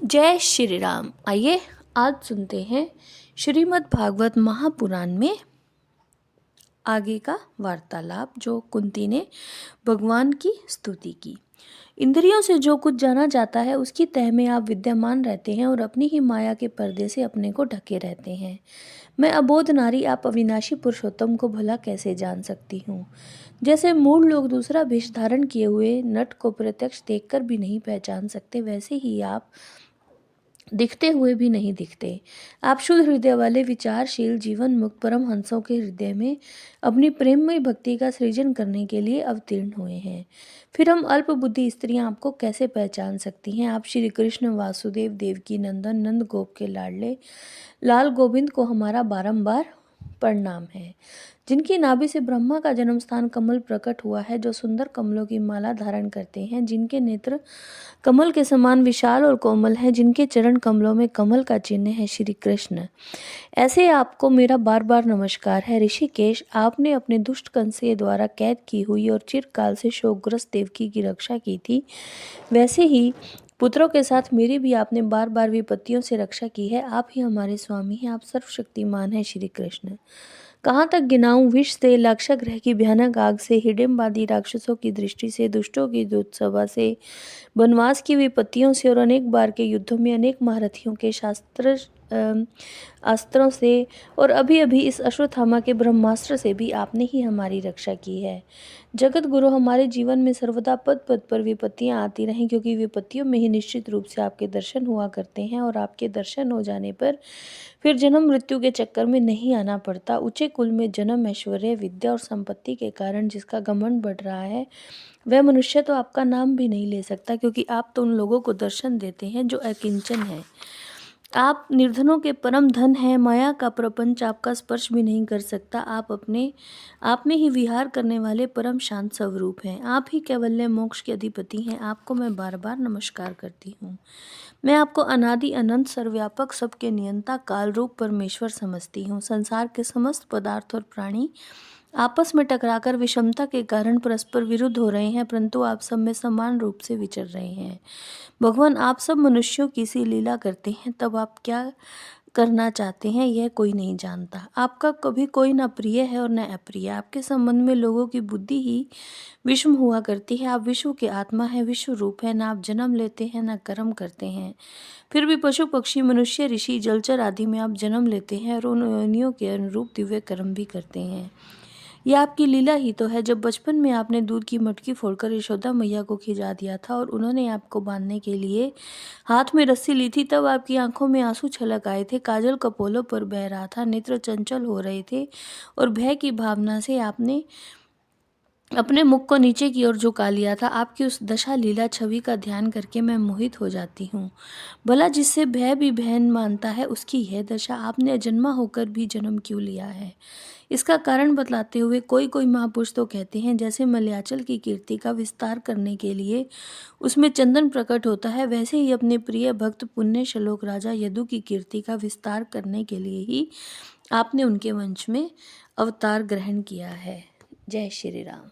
जय श्री राम। आइए आज सुनते हैं श्रीमद् भागवत महापुराण में आगे का वार्तालाप, जो कुंती ने भगवान की स्तुति की। इंद्रियों से जो कुछ जाना जाता है उसकी तह में आप विद्यमान रहते हैं और अपनी ही माया के पर्दे से अपने को ढके रहते हैं। मैं अबोध नारी, आप अविनाशी पुरुषोत्तम को भला कैसे जान सकती हूँ। जैसे मूढ़ लोग दूसरा वेश धारण किए हुए नट को प्रत्यक्ष देखकर भी नहीं पहचान सकते, वैसे ही आप दिखते हुए भी नहीं दिखते। आप शुद्ध हृदय वाले विचारशील जीवन मुक्त परम हंसों के हृदय में अपनी प्रेममय भक्ति का सृजन करने के लिए अवतीर्ण हुए हैं। फिर हम अल्प बुद्धि स्त्रियां आपको कैसे पहचान सकती हैं। आप श्री कृष्ण वासुदेव देवकी नंदन नंद गोप के लाडले लाल गोविंद को हमारा बारंबार प्रणाम है, जिनकी नाभि से ब्रह्मा का जन्म स्थान कमल प्रकट हुआ है, जो सुंदर कमलों की माला धारण करते हैं, जिनके नेत्र कमल के समान विशाल और कोमल हैं, जिनके चरण कमलों में कमल का चिन्ह है, श्री कृष्ण। ऐसे आपको मेरा बार बार नमस्कार है। ऋषिकेश, आपने अपने दुष्ट कंसे द्वारा कैद की हुई और चिरकाल से शोकग्रस्त देवकी की रक्षा की थी, वैसे ही पुत्रों के साथ मेरी भी आपने बार बार विपत्तियों से रक्षा की है। आप ही हमारे स्वामी हैं, आप सर्वशक्तिमान हैं श्री कृष्ण। कहाँ तक गिनाऊं, विष से, लाक्षागृह की भयानक आग से, हिडिंबादी राक्षसों की दृष्टि से, दुष्टों की दूत सभा से, वनवास की विपत्तियों से और अनेक बार के युद्धों में अनेक महारथियों के अस्त्रों से और अभी अभी इस अश्वत्थामा के ब्रह्मास्त्र से भी आपने ही हमारी रक्षा की है। जगत गुरु, हमारे जीवन में सर्वदा पद पद पर विपत्तियां आती रहें, क्योंकि विपत्तियों में ही निश्चित रूप से आपके दर्शन हुआ करते हैं और आपके दर्शन हो जाने पर फिर जन्म मृत्यु के चक्कर में नहीं आना पड़ता। ऊंचे कुल में जन्म, ऐश्वर्य, विद्या और संपत्ति के कारण जिसका घमंड बढ़ रहा है, वह मनुष्य तो आपका नाम भी नहीं ले सकता, क्योंकि आप तो उन लोगों को दर्शन देते हैं जो अकिंचन हैं। आप निर्धनों के परम धन हैं। माया का प्रपंच आपका स्पर्श भी नहीं कर सकता। आप अपने आप में ही विहार करने वाले परम शांत स्वरूप हैं। आप ही कैवल्य मोक्ष के अधिपति हैं। आपको मैं बार बार नमस्कार करती हूँ। मैं आपको अनादि अनंत सर्वव्यापक सबके नियंता काल रूप परमेश्वर समझती हूँ। संसार के समस्त पदार्थ और प्राणी आपस में टकराकर विषमता के कारण परस्पर विरुद्ध हो रहे हैं, परंतु आप सब में समान रूप से विचर रहे हैं। भगवान, आप सब मनुष्यों की सी लीला करते हैं, तब आप क्या करना चाहते हैं यह कोई नहीं जानता। आपका कभी कोई न प्रिय है और न अप्रिय। आपके संबंध में लोगों की बुद्धि ही विषम हुआ करती है। आप विश्व के आत्मा है, विश्व रूप है। न आप जन्म लेते हैं न कर्म करते हैं, फिर भी पशु पक्षी मनुष्य ऋषि जलचर आदि में आप जन्म लेते हैं और उन योनियों के अनुरूप दिव्य कर्म भी करते हैं। यह आपकी लीला ही तो है। जब बचपन में आपने दूध की मटकी फोड़कर यशोदा मैया को खिला दिया था और उन्होंने आपको बांधने के लिए हाथ में रस्सी ली थी, तब आपकी आंखों में आंसू छलक आए थे, काजल कपोलों पर बह रहा था, नेत्र चंचल हो रहे थे और भय की भावना से आपने अपने मुख को नीचे की ओर झुका लिया था। आपकी उस दशा लीला छवि का ध्यान करके मैं मोहित हो जाती हूँ। भला जिससे भय भी बहन मानता है, उसकी यह दशा। आपने अजन्मा होकर भी जन्म क्यों लिया है? इसका कारण बतलाते हुए कोई कोई महापुरुष तो कहते हैं, जैसे मलयाचल की कीर्ति का विस्तार करने के लिए उसमें चंदन प्रकट होता है, वैसे ही अपने प्रिय भक्त पुण्य श्लोक राजा यदु की कीर्ति का विस्तार करने के लिए ही आपने उनके वंश में अवतार ग्रहण किया है। जय श्री राम।